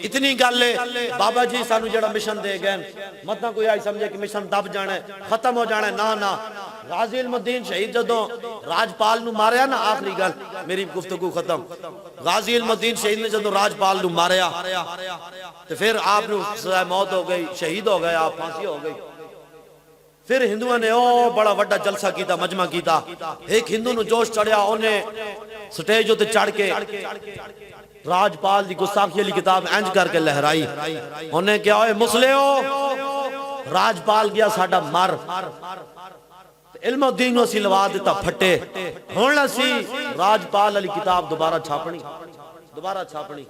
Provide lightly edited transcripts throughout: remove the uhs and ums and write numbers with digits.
اتنی گل ہے بابا جی سانو جڑا مشن دے گئے مت نہ کوئی آئی سمجھے کہ مشن دب جانا ہے ختم ہو جانا ہے، نا غازی علم الدین شہید جدوں راجپال نو ماریا نا، آخری گل میری گفتگو ختم، غازی علم الدین شہید نے جدوں راجپال نو ماریا تو پھر آپ نو سزائے موت ہو گئی، شہید ہو گئے، آپ پھانسی ہو گئی۔ پھر ہندوؤں نے او بڑا وڈا جلسہ کیتا، مجمع کیتا، ایک ہندو نو جوش چڑھیا، انہیں سٹیج ہوتے چڑھ کے راجپال دی گستاخی علی کتاب انج کر کے لہرائی، انہیں کیا ہوئے مسلمو راجپال گیا ساڈا مر، علم الدین نو اسی لوا دیتا پھٹے، ہن اسی راجپال علی کتاب دوبارہ چھاپنی۔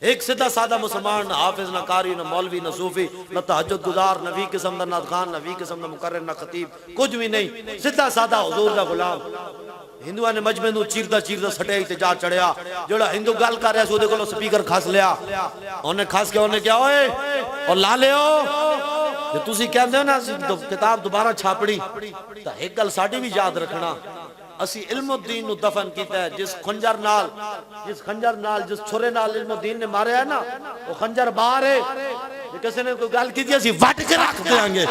ایک سیدھا سادہ مسلمان، نہ حافظ، نہ قاری، نہ مولوی، نہ صوفی، نہ تہجد گزار، نہ وی قسم دا نعت خوان، نہ وی قسم دا مقرر، نہ خطیب، کچھ بھی نہیں، سیدھا سادہ حضور دا غلام۔ ہندوؤں نے مجمع نو چیردا سٹیج تے جا چڑھیا، جڑا ہندو گل کر رہا سی اودے کولوں سپیکر کھس لیا، انہیں کھس کے انہیں کیا ہوئے اور لا لیو جو تسی کہندے ہو نا کتاب دوبارہ چھاپڑی، تا ایک گل ساڈی بھی یاد رکھنا، اسی علم الدین نو دفن کیتا ہے، جس خنجر نال جس چھرے نال علم الدین نے ماریا ہے نا، وہ خنجر باہر ہے، کہ کسی نے کوئی گل کی تھی اسی وٹ کے رکھ دیاں گے۔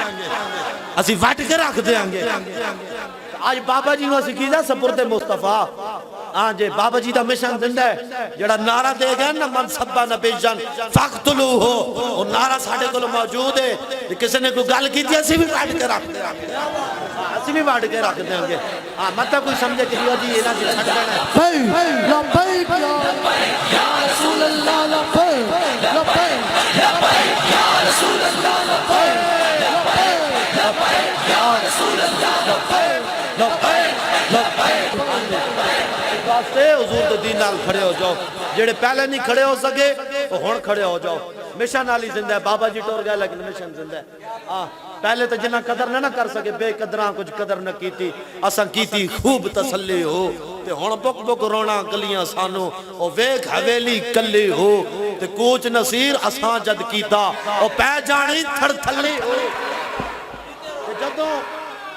آج بابا جی نو اسی کیتا سپرد مصطفیٰ، ہاں جی بابا جی دا مشن زندہ ہے، جڑا نعرہ دے گئے نا من سبا نبیجن فقتلوہ، وہ نعرہ ساڑھے کو موجود ہے، کسی نے کوئی گل کی تھی اسی بھی وٹ کے رکھ دیں گے، ہاں مطلب کوئی سمجھے کہ یہ جی انہاں جی چھٹ گئے لبیک یا رسول اللہ، لبیک یا رسول اللہ، لبیک یا رسول اللہ، واسطے حضور دے دین نال کھڑے ہو جاؤ، جڑے پہلے نہیں کھڑے ہو سکے وہ ہن کھڑے ہو جاؤ۔ مشن علی زندہ ہے، بابا جی ٹور گئے لیکن مشن زندہ ہے۔ پہلے تو جنہ قدر نہ کر سکے، بے قدراں کچھ قدر نہ کیتی، اساں کیتی خوب تسلی ہو، تے ہن بک بک رونا گلیاں سانو، او ویکھ حویلی کلی ہو، تے کوچ نصیر اساں جد کیتا، او پہ جانی تھڑ تھلی ہو۔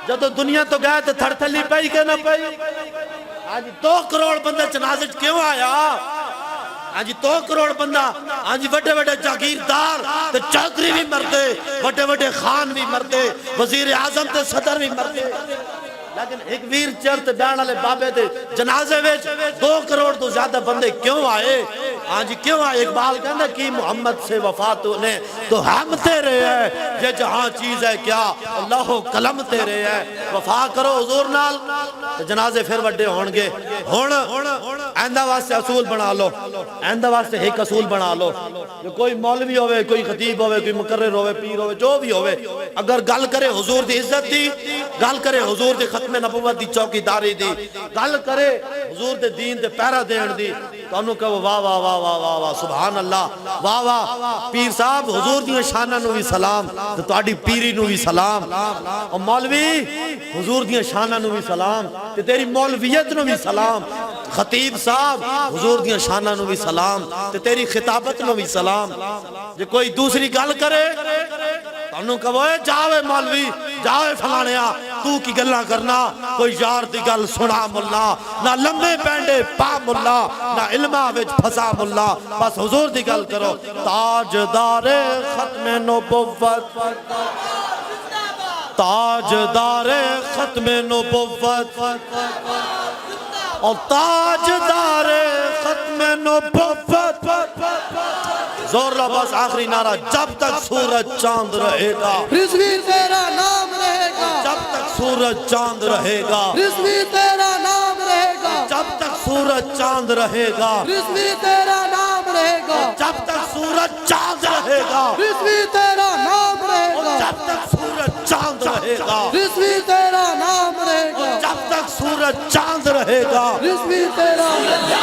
جدو دنیا تو گئے تے تھڑ تھلی پئی کہ نہ پئی؟ آج 2 کروڑ بندہ جنازے کیوں آیا؟ آج 2 کروڑ بندہ، آج بڑے بڑے جاگیردار تے چودھری بھی مردے، بڑے بڑے خان بھی مردے، وزیر اعظم تے صدر بھی مردے، لیکن ایک ویر چرت ڈان والے بابے دے جنازے وچ 2 کروڑ تو زیادہ بندے کیوں آئے؟ ہاں جی کیوں آئے؟ اقبال کہنا کہ محمد سے وفا تو نے تو ہم تیرے ہے، یہ جہاں چیز ہے کیا اللہ و قلم تیرے ہے، وفا کرو حضور نال جنازے پھر وڈے ہونگے۔ ہون آئندہ واسطے اصول بنا لو، آئندہ واسطے ایک اصول بنا لو، جو کوئی مولوی ہوئے، کوئی خطیب ہوئے، کوئی مقرر ہوئے، پیر ہوئے، جو بھی ہوئے، اگر گل کرے حضور دی عزت دی، گل کرے حضور دی ختم نبوت دی چوکی داری دی، گل کرے حضور دے دین دے پیرا دین دی، تو انہوں کہو واہ واہ واہ واہ واہ واہ سبحان اللہ، واہ واہ پیر صاحب حضور دی شانہ نو بھی سلام، تو تہاڈی پیری نو بھی سلام، اور مولوی حضور دی شانہ نو بھی سلام، تے تیری مولویت نو بھی سلام، خطیب صاحب حضور دی شانہ نو بھی سلام، تے تیری خطابت نو بھی سلام۔ جے کوئی دوسری گل کرے تو انہوں کہو جاوے مولوی، جاوے فلانیا، تو کی گلہ کرنا، کوئی یار دی گل سنا ملا، نہ لمبے پینڈے پا ملا، نہ علمہ وچ پھسا ملا، بس حضور دی گل کرو۔ تاجدار ختم نبوت، تاجدار ختم نبوت، اور تاجدار ختم نبوت، زور لو بس آخری نعرہ، جب تک سورج چاند رہے گا، رضوی تیرا نام رہے گا، جب تک سورج چاند رہے گا، رضوی تیرا نام رہے گا، جب تک سورج چاند رہے گا، رضوی تیرا نام رہے گا، جب تک سورج چاند رہے گا، رضوی تیرا نام رہے گا، جب تک سورج چاند رہے گا، رضوی تیرا نام رہے گا، جب تک سورج چاند رہے گا، رضوی تیرا